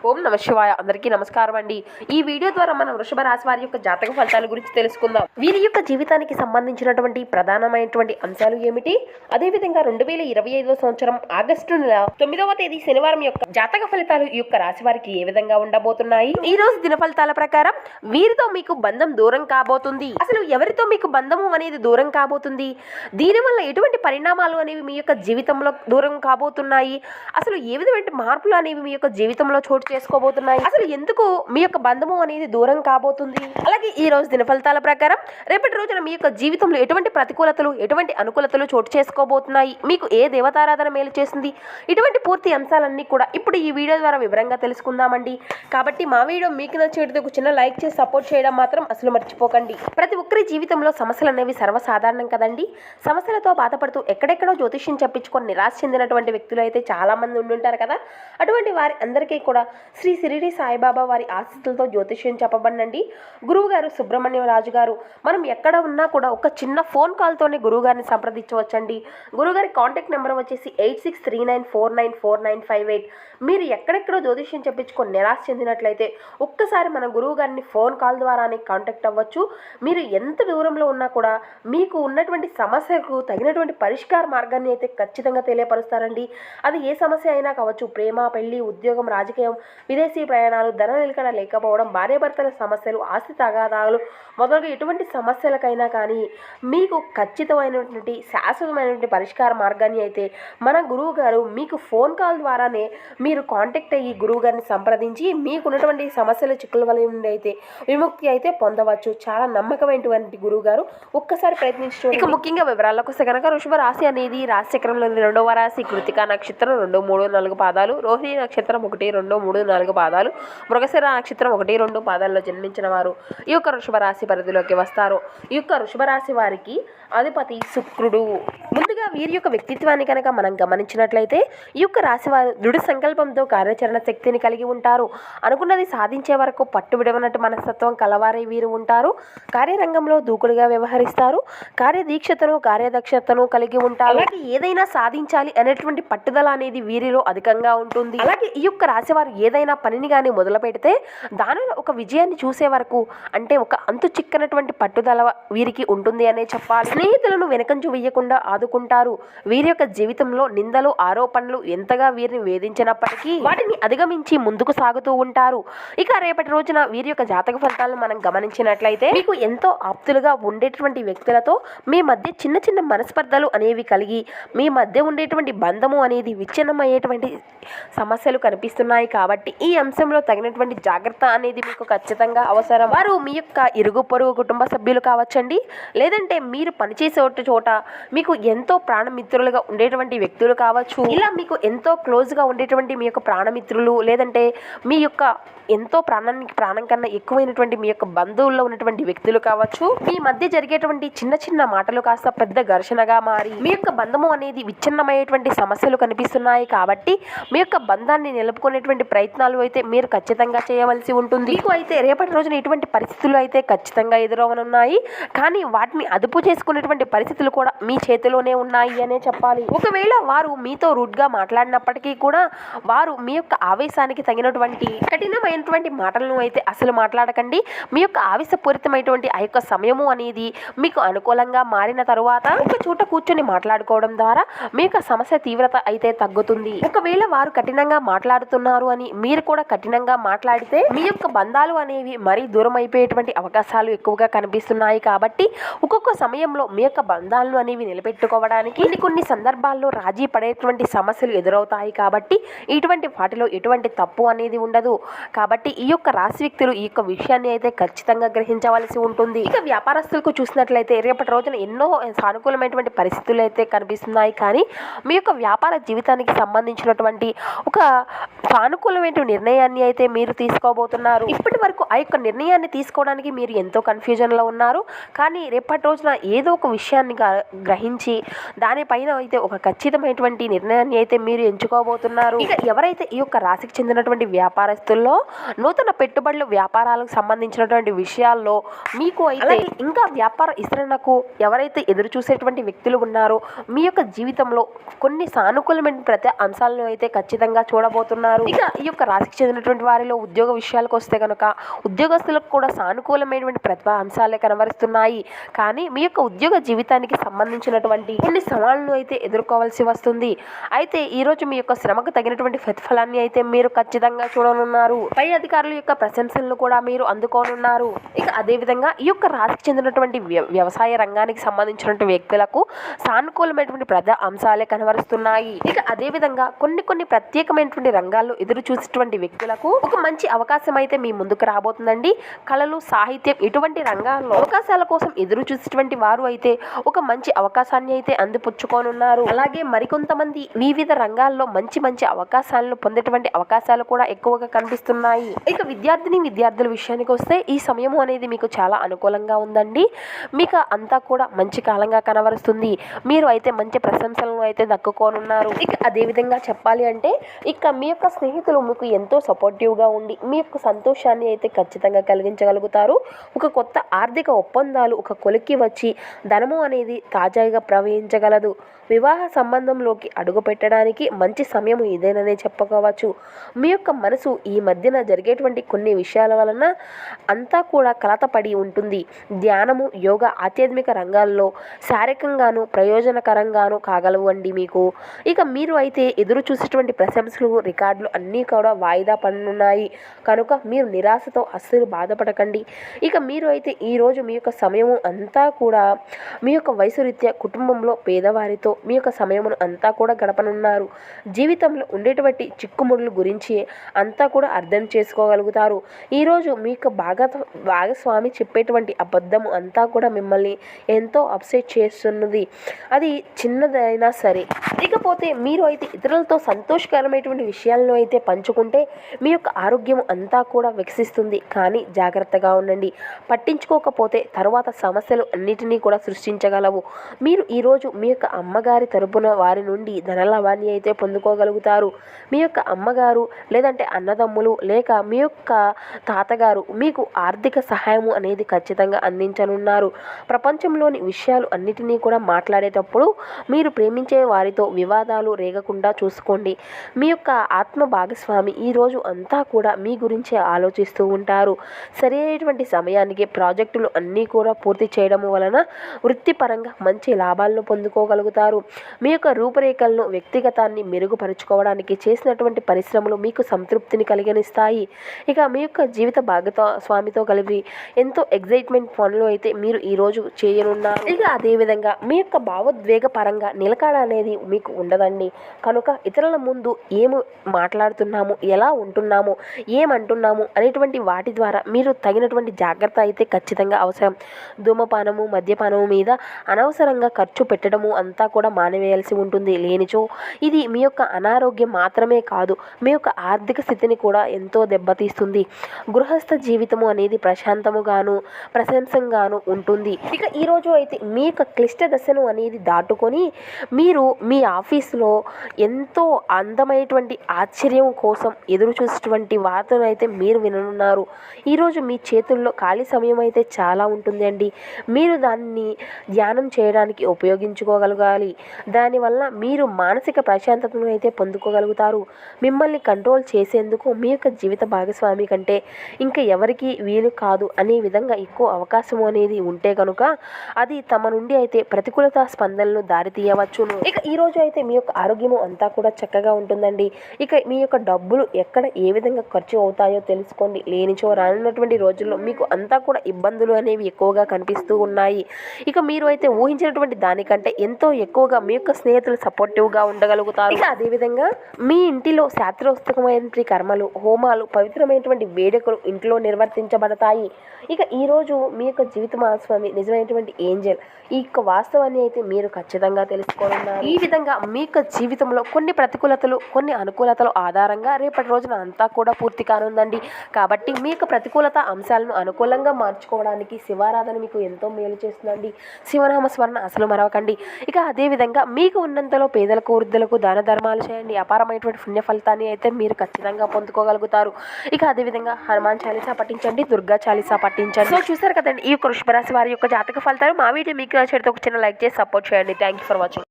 ఓం నమ శివాయ. అందరికీ నమస్కారం అండి. ఈ వీడియో ద్వారా మనం వృషభ రాశి వారి యొక్క జాతక ఫలితాల గురించి తెలుసుకుందాం. వీరి యొక్క జీవితానికి సంబంధించినటువంటి ప్రధానమైనటువంటి అంశాలు ఏమిటి, అదేవిధంగా 2025 సంవత్సరం ఆగస్టు నెల 9వ తేదీ శనివారం యొక్క జాతక ఫలితాలు ఈ యొక్క రాశి వారికి ఏ విధంగా ఉండబోతున్నాయి. ఈ రోజు దిన ఫలితాల ప్రకారం వీరితో మీకు బంధం దూరం కాబోతుంది. అసలు ఎవరితో మీకు బంధము అనేది దూరం కాబోతుంది, దీనివల్ల ఎటువంటి పరిణామాలు అనేవి మీ యొక్క జీవితంలో దూరం కాబోతున్నాయి, అసలు ఏ విధమైన మార్పులు అనేవి మీ యొక్క జీవితంలో చోటు చేసుకోబోతున్నాయి, అసలు ఎందుకు మీ యొక్క బంధము అనేది దూరం కాబోతుంది. అలాగే ఈ రోజు దిన ఫలితాల ప్రకారం రేపటి రోజున మీ యొక్క జీవితంలో ఎటువంటి ప్రతికూలతలు ఎటువంటి అనుకూలతలు చోటు చేసుకోబోతున్నాయి, మీకు ఏ దేవతారాధన మేలు చేస్తుంది, ఇటువంటి పూర్తి అంశాలన్నీ కూడా ఇప్పుడు ఈ వీడియో ద్వారా వివరంగా తెలుసుకుందామండి. కాబట్టి మా వీడియో మీకు నచ్చేటది ఒక చిన్న లైక్ చేసి సపోర్ట్ చేయడం మాత్రం అసలు మర్చిపోకండి. ప్రతి ఒక్కరి జీవితంలో సమస్యలు అనేవి సర్వసాధారణం కదండి. సమస్యలతో బాధపడుతూ ఎక్కడెక్కడో జ్యోతిష్యం చెప్పించుకొని నిరాశ చెందినటువంటి వ్యక్తులు అయితే చాలా మంది ఉండుంటారు కదా. అటువంటి వారి అందరికీ కూడా శ్రీ షిరిడి సాయిబాబా వారి ఆశీస్సులతో జ్యోతిష్యం చెప్పబడినండి. గురువు గారు సుబ్రహ్మణ్యం రాజు గారు. మనం ఎక్కడ ఉన్నా కూడా ఒక చిన్న ఫోన్ కాల్తోనే గురువు గారిని సంప్రదించవచ్చండి. గురువుగారి కాంటాక్ట్ నెంబర్ వచ్చేసి 8639494958. మీరు ఎక్కడెక్కడో జ్యోతిష్యం చెప్పించుకొని నిరాశ చెందినట్లయితే ఒక్కసారి మన గురువు గారిని ఫోన్ కాల్ ద్వారానే కాంటాక్ట్ అవ్వచ్చు. మీరు ఎంత దూరంలో ఉన్నా కూడా మీకు ఉన్నటువంటి సమస్యకు తగినటువంటి పరిష్కార మార్గాన్ని అయితే ఖచ్చితంగా తెలియపరుస్తారండి. అది ఏ సమస్య అయినా కావచ్చు, ప్రేమ, పెళ్లి, ఉద్యోగం, రాజకీయం, విదేశీ ప్రయాణాలు, ధన నిలకడ లేకపోవడం, భార్యాభర్తల సమస్యలు, ఆస్తి తగాదాలు మొదలుగా ఎటువంటి సమస్యలకైనా కానీ మీకు ఖచ్చితమైనటువంటి శాశ్వతమైనటువంటి పరిష్కార మార్గాన్ని అయితే మన గురువు గారు మీకు ఫోన్ కాల్ ద్వారానే మీరు కాంటాక్ట్ అయ్యి గురువు గారిని సంప్రదించి మీకున్నటువంటి సమస్యల చిక్కుల వల్ల నుండి అయితే విముక్తి అయితే పొందవచ్చు. చాలా నమ్మకమైనటువంటి గురువు గారు, ఒక్కసారి ప్రయత్నించు. ఇక ముఖ్యంగా వివరాలకు వస్తే కనుక వృషభ రాశి అనేది రాశి చక్రంలోని 2వ రాశి. కృతికా నక్షత్రం 2, 3, 4 పాదాలు, రోహిణి నక్షత్రం 1, 2, 3, 4 పాదాలు, మృగశిర నక్షత్రం 1, 2 పాదాల్లో జన్మించిన వారు ఈ యొక్క వృషభ రాశి పరిధిలోకి వస్తారు. ఈ యొక్క వృషభ రాశి వారికి అధిపతి శుక్రుడు. ముందుగా వీరి యొక్క వ్యక్తిత్వాన్ని కనుక మనం గమనించినట్లయితే ఈ యొక్క రాశి వారు దృఢ సంకల్పంతో కార్యాచరణ శక్తిని కలిగి ఉంటారు. అనుకున్నది సాధించే వరకు పట్టు విడవనట్టు మనస్తత్వం కలవారే వీరు ఉంటారు. కార్యరంగంలో దూకుడుగా వ్యవహరిస్తారు. కార్యదీక్షతను కార్యదక్షతను కలిగి ఉంటారు. అలాగే ఏదైనా సాధించాలి అనేటువంటి పట్టుదల అనేది వీరిలో అధికంగా ఉంటుంది. అలాగే ఈ యొక్క రాశి వారు ఏదైనా పనిని కానీ మొదలు పెడితే దానిలో ఒక విజయాన్ని చూసే వరకు అంటే ఒక అంతు చిక్కనటువంటి పట్టుదల వీరికి ఉంటుంది అనే చెప్పాలి. స్నేహితులను వెనకంచు వేయకుండా ఆదుకుంటారు. వీరి యొక్క జీవితంలో నిందలు, ఆరోపణలు ఎంతగా వీరిని వేధించినప్పటికీ వాటిని అధిగమించి ముందుకు సాగుతూ ఉంటారు. ఇక రేపటి రోజున వీరి యొక్క జాతక ఫలితాలను మనం గమనించినట్లయితే మీకు ఎంతో ఆప్తులుగా ఉండేటువంటి వ్యక్తులతో మీ మధ్య చిన్న చిన్న మనస్పర్ధలు అనేవి కలిగి మీ మధ్య ఉండేటువంటి బంధము అనేది విచ్ఛిన్నమయ్యేటువంటి సమస్యలు కనిపిస్తున్నాయి. కాబట్టి ఈ అంశంలో తగినటువంటి జాగ్రత్త అనేది మీకు ఖచ్చితంగా అవసరం. వారు మీ యొక్క ఇరుగు పొరుగు కుటుంబ సభ్యులు కావచ్చండి, లేదంటే మీరు పనిచేసే చోట మీకు ఎంతో ప్రాణమిత్రులుగా ఉండేటువంటి వ్యక్తులు కావచ్చు. ఇలా మీకు ఎంతో క్లోజ్గా ఉండేటువంటి మీ యొక్క ప్రాణమిత్రులు, లేదంటే మీ యొక్క ఎంతో ప్రాణం కన్నా ఎక్కువైనటువంటి మీ యొక్క బంధువుల్లో ఉన్నటువంటి వ్యక్తులు కావచ్చు. మీ మధ్య జరిగేటువంటి చిన్న చిన్న మాటలు కాస్త పెద్ద ఘర్షణగా మారి మీ యొక్క బంధము అనేది విచ్ఛిన్నమయ్యేటువంటి సమస్యలు కనిపిస్తున్నాయి. కాబట్టి మీ యొక్క బంధాన్ని నిలుపుకునేటువంటి ప్రయత్నాలు అయితే మీరు ఖచ్చితంగా చేయవలసి ఉంటుంది. మీకు అయితే రేపటి రోజున ఇటువంటి పరిస్థితులు అయితే ఖచ్చితంగా ఎదురవనున్నాయి. కానీ వాటిని అదుపు చేసుకునేటువంటి పరిస్థితులు కూడా మీ చేతిలోనే ఉన్నాయి అనే చెప్పాలి. ఒకవేళ వారు మీతో రూడ్గా మాట్లాడినప్పటికీ కూడా వారు మీ యొక్క ఆవేశానికి తగినటువంటి కఠినమైనటువంటి మాటలను అయితే అసలు మాట్లాడకండి. మీ యొక్క ఆవేశపూరితమైనటువంటి ఆ యొక్క సమయము అనేది మీకు అనుకూలంగా మారిన తరువాత ఒక చోట కూర్చొని మాట్లాడుకోవడం ద్వారా మీ యొక్క సమస్య తీవ్రత అయితే తగ్గుతుంది. ఒకవేళ వారు కఠినంగా మాట్లాడుతున్నారు అని మీరు కూడా కఠినంగా మాట్లాడితే మీ యొక్క బంధాలు అనేవి మరీ దూరం అయిపోయేటువంటి అవకాశాలు ఎక్కువగా కనిపిస్తున్నాయి. కాబట్టి ఒక్కొక్క సమయంలో మీ యొక్క బంధాలను అనేవి నిలబెట్టుకోవడానికి కొన్ని సందర్భాల్లో రాజీ పడేటువంటి సమస్యలు ఎదురవుతాయి. కాబట్టి ఇటువంటి వాటిలో ఎటువంటి తప్పు అనేది ఉండదు. కాబట్టి ఈ యొక్క రాశి వ్యక్తులు ఈ యొక్క విషయాన్ని అయితే ఖచ్చితంగా గ్రహించవలసి ఉంటుంది. ఇక వ్యాపారస్తులకు చూసినట్లయితే రేపటి రోజున ఎన్నో సానుకూలమైనటువంటి పరిస్థితులు అయితే కనిపిస్తున్నాయి. కానీ మీ యొక్క వ్యాపార జీవితానికి సంబంధించినటువంటి ఒక సానుకూలమైన నిర్ణయాన్ని అయితే మీరు తీసుకోబోతున్నారు. ఇప్పటి వరకు ఆ యొక్క నిర్ణయాన్ని తీసుకోవడానికి మీరు ఎంతో ఎంతో కన్ఫ్యూజన్లో ఉన్నారు. కానీ రేపటి రోజున ఏదో ఒక విషయాన్ని గ్రహించి దానిపైన అయితే ఒక ఖచ్చితమైనటువంటి నిర్ణయాన్ని అయితే మీరు ఎంచుకోబోతున్నారు. ఇక ఎవరైతే ఈ యొక్క రాశికి చెందినటువంటి వ్యాపారస్తుల్లో నూతన పెట్టుబడులు వ్యాపారాలకు సంబంధించినటువంటి విషయాల్లో మీకు అయితే ఇంకా వ్యాపార విస్తరణకు ఎవరైతే ఎదురు చూసేటువంటి వ్యక్తులు ఉన్నారో మీ యొక్క జీవితంలో కొన్ని సానుకూలమైన ప్రతి అంశాలను అయితే ఖచ్చితంగా చూడబోతున్నారు. ఇక ఈ యొక్క రాశికి చెందినటువంటి వారిలో ఉద్యోగ విషయాలకు వస్తే కనుక ఉద్యోగస్తులకు కూడా సానుకూలమైనటువంటి ప్రతిభ అంశాలే కనబరుస్తున్నాయి. కానీ మీ యొక్క ఉద్యోగ జీవితానికి సంబంధించినటువంటి కొన్ని సవాళ్లను అయితే ఎదుర్కోవాల్సి వస్తుంది. అయితే ఈరోజు మీ యొక్క శ్రమకు తగినటువంటి ప్రతిఫలాన్ని అయితే మీరు ఖచ్చితంగా చూడనున్నారు. పై అధికారుల యొక్క ప్రశంసలను కూడా మీరు అందుకోనున్నారు. ఇక అదేవిధంగా ఈ యొక్క రాశికి చెందినటువంటి వ్యవసాయ రంగానికి సంబంధించినటువంటి వ్యక్తులకు సానుకూలమైనటువంటి ప్రజా అంశాలే కనబరుస్తున్నాయి. ఇక అదేవిధంగా కొన్ని ప్రత్యేకమైనటువంటి రంగాల్లో ఎదురు చూసేటువంటి వ్యక్తులకు ఒక మంచి అవకాశం అయితే మీ ముందుకు రాబోతుందండి. కళలు, సాహిత్యం ఇటువంటి రంగాల్లో అవకాశాల కోసం ఎదురు చూసేటువంటి వారు అయితే ఒక మంచి అవకాశాన్ని అయితే అందిపుచ్చుకోనున్నారు. అలాగే మరికొంతమంది వివిధ రంగాల్లో మంచి అవకాశాలను పొందేటువంటి అవకాశాలు కూడా ఎక్కువగా కనిపిస్తున్నాయి. ఇక విద్యార్థుల విషయానికి వస్తే ఈ సమయం అనేది మీకు చాలా అనుకూలంగా ఉందండి. మీకు అంతా కూడా మంచి కాలంగా కనబరుస్తుంది. మీరు అయితే మంచి ప్రశంసలను అయితే దక్కుకోనున్నారు. ఇక అదేవిధంగా చెప్పాలి అంటే ఇక మీ యొక్క స్నేహితులు మీకు ఎంతో సపోర్టివ్గా ఉండి మీ యొక్క సంతోషాన్ని అయితే ఖచ్చితంగా కలిగించగలుగుతారు. ఒక కొత్త ఆర్థిక ఒప్పందాలు ఒక కొలిక్కి వచ్చి ధనము అనేది తాజాగా ప్రవహించగలదు. వివాహ సంబంధంలోకి అడుగు పెట్టడానికి మంచి సమయం ఇదేననే చెప్పుకోవచ్చు. మీ యొక్క మనసు ఈ మధ్యన జరిగేటువంటి కొన్ని విషయాల వలన అంతా కూడా కలతపడి ఉంటుంది. ధ్యానము, యోగా, ఆధ్యాత్మిక రంగాల్లో శారీరకంగాను ప్రయోజనకరంగాను కాగలవు అండి మీకు. ఇక మీరు అయితే ఎదురు చూసేటువంటి ప్రశంసలు, రికార్డులు అన్నీ కూడా వాయిదా పడనున్నాయి కనుక మీరు నిరాశతో అస్సలు బాధపడకండి. ఇక మీరు అయితే ఈరోజు మీ యొక్క సమయము అంతా కూడా మీ యొక్క వయసు రీత్యా కుటుంబంలో పేదవారితో మీ యొక్క సమయమును అంతా కూడా గడపనున్నారు. జీవితంలో ఉండేటువంటి చిక్కుముడుల గురించి అంతా కూడా అర్థం చేసుకోగలుగుతారు. ఈరోజు మీ యొక్క భాగస్వామి చెప్పేటువంటి అబద్ధము అంతా కూడా మిమ్మల్ని ఎంతో అప్సెట్ చేస్తున్నది. అది చిన్నదైనా సరే. ఇకపోతే మీరు అయితే ఇతరులతో సంతోషకరమైనటువంటి విషయాలను అయితే పంచుకుంటే మీ యొక్క ఆరోగ్యం అంతా కూడా వికసిస్తుంది. కానీ జాగ్రత్తగా ఉండండి. పట్టించుకోకపోతే తరువాత సమస్యలు అన్నిటినీ కూడా సృష్టించగలవు. మీరు ఈరోజు మీ యొక్క అమ్మగారి తరపున వారి నుండి ధనలాభాన్ని అయితే పొందుకోగలుగుతారు. మీ యొక్క అమ్మగారు లేదంటే అన్నదమ్ములు లేక మీ యొక్క తాతగారు మీకు ఆర్థిక సహాయము అనేది ఖచ్చితంగా అందించనున్నారు. ప్రపంచంలోని విషయాలు అన్నిటినీ కూడా మాట్లాడేటప్పుడు మీరు ప్రేమించే వారితో వివాదాలు రేగకుండా చూసుకోండి. మీ యొక్క ఆత్మ భాగస్వామి ఈరోజు అంతా కూడా మీ గురించే ఆలోచిస్తూ ఉంటారు. సరైనటువంటి సమయానికి ప్రాజెక్టులు అన్నీ కూడా పూర్తి చేయడం వలన వృత్తిపరంగా మంచి లాభాలను పొందుకోగలుగుతారు. మీ యొక్క రూపురేఖలను, వ్యక్తిగతాన్ని మెరుగుపరుచుకోవడానికి చేసినటువంటి పరిశ్రమలు మీకు సంతృప్తిని కలిగనిస్తాయి. ఇక మీ యొక్క జీవిత భాగస్వామితో కలిపి ఎంతో ఎగ్జైట్మెంట్ పనులు అయితే మీరు ఈరోజు చేయనున్నారు. ఇక అదేవిధంగా మీ యొక్క భావోద్వేగ పరంగా నిలకడ అనేది మీకు ఉండదండి. కనుక ఇతరుల ముందు ఏమి మాట్లాడుతున్నాము, ఎలా ఉంటున్నాము, ఏమంటున్నాము అనేటువంటి వాటి ద్వారా మీరు తగినటువంటి జాగ్రత్త అయితే ఖచ్చితంగా అవసరం. ధూమపానము, మద్యపానము మీద అనవసరంగా ఖర్చు పెట్టడము అంతా కూడా మానివేయాల్సి ఉంటుంది. లేనిచో ఇది మీ యొక్క అనారోగ్యం మాత్రమే కాదు, మీ యొక్క ఆర్థిక స్థితిని కూడా ఎంతో దెబ్బతీస్తుంది. గృహస్థ జీవితము అనేది ప్రశాంతముగాను ప్రశంసంగాను ఉంటుంది. ఇక ఈరోజు అయితే మీ యొక్క క్లిష్ట దశను అనేది దాటుకొని మీరు మీ ఆఫీసులో ఎంతో అందమైనటువంటి ఆశ్చర్యం కోసం ఎదురు చూసేటువంటి వార్తను అయితే మీరు విననున్నారు. ఈరోజు మీ చేతుల్లో ఖాళీ సమయం అయితే చాలా ఉంటుంది అండి. మీరు దాన్ని ధ్యానం చేయడానికి ఉపయోగించుకోగలగాలి. దానివల్ల మీరు మానసిక ప్రశాంతతను అయితే పొందుకోగలుగుతారు. మిమ్మల్ని కంట్రోల్ చేసేందుకు మీ యొక్క జీవిత భాగస్వామి కంటే ఇంకా ఎవరికి వీలు కాదు అనే విధంగా ఎక్కువ అవకాశం అనేది ఉంటే కనుక అది తమ నుండి అయితే ప్రతికూలత స్పందనలు దారితీయవచ్చును. ఇక ఈరోజు అయితే మీ యొక్క ఆరోగ్యము అంతా కూడా చక్కగా ఉంటుందండి. ఇక మీ యొక్క డబ్బులు ఎక్కడ ఏ విధంగా ఖర్చు అవుతాయో తెలుసుకోండి. లేనిచో రానున్నటువంటి రోజుల్లో మీకు అంతా కూడా ఇబ్బందులు అనేవి ఎక్కువగా కనిపిస్తూ ఉన్నాయి. ఇక మీరు అయితే ఊహించినటువంటి దానికంటే ఎంతో ఎక్కువగా మీ యొక్క స్నేహితులు సపోర్టివ్గా ఉండగలుగుతారు. ఇక అదేవిధంగా మీ ఇంటిలో శాస్త్రోక్తమైనటువంటి కర్మలు, హోమాలు, పవిత్రమైనటువంటి వేడుకలు ఇంట్లో నిర్వర్తించబడతాయి. ఇక ఈరోజు మీ యొక్క జీవిత భాగస్వామి నిజమైనటువంటి ఏంజల్. ఈ యొక్క వాస్తవాన్ని అయితే మీరు ఖచ్చితంగా తెలుసుకోనున్నారు. ఈ విధంగా మీ యొక్క జీవితంలో కొన్ని ప్రతికూలతలు, కొన్ని అనుకూలతలు ఆధారంగా రేపటి రోజున అంతా కూడా పూర్తి కానుందండి. కాబట్టి మీ యొక్క ప్రతికూలత అంశాలను అనుకూల అనుకూలంగా మార్చుకోవడానికి శివారాధన మీకు ఎంతో మేలు చేస్తుందండి. శివనామ స్మరణ అసలు మరవకండి. ఇక అదేవిధంగా మీకు ఉన్నంతలో పేదలకు వృద్ధులకు దాన ధర్మాలు చేయండి. అపారమైనటువంటి పుణ్య ఫలితాన్ని అయితే మీరు ఖచ్చితంగా పొందుకోగలుగుతారు. ఇక అదేవిధంగా హనుమాన్ చాలీసా పఠించండి, దుర్గా చాలీసా పఠించండి. సో చూసారు కదండి ఈ వృషభ రాశి వారి యొక్క జాతక ఫలితాలు. మా వీడియో మీకు నచ్చితే ఒక చిన్న లైక్ చేసి సపోర్ట్ చేయండి. Thank you for watching.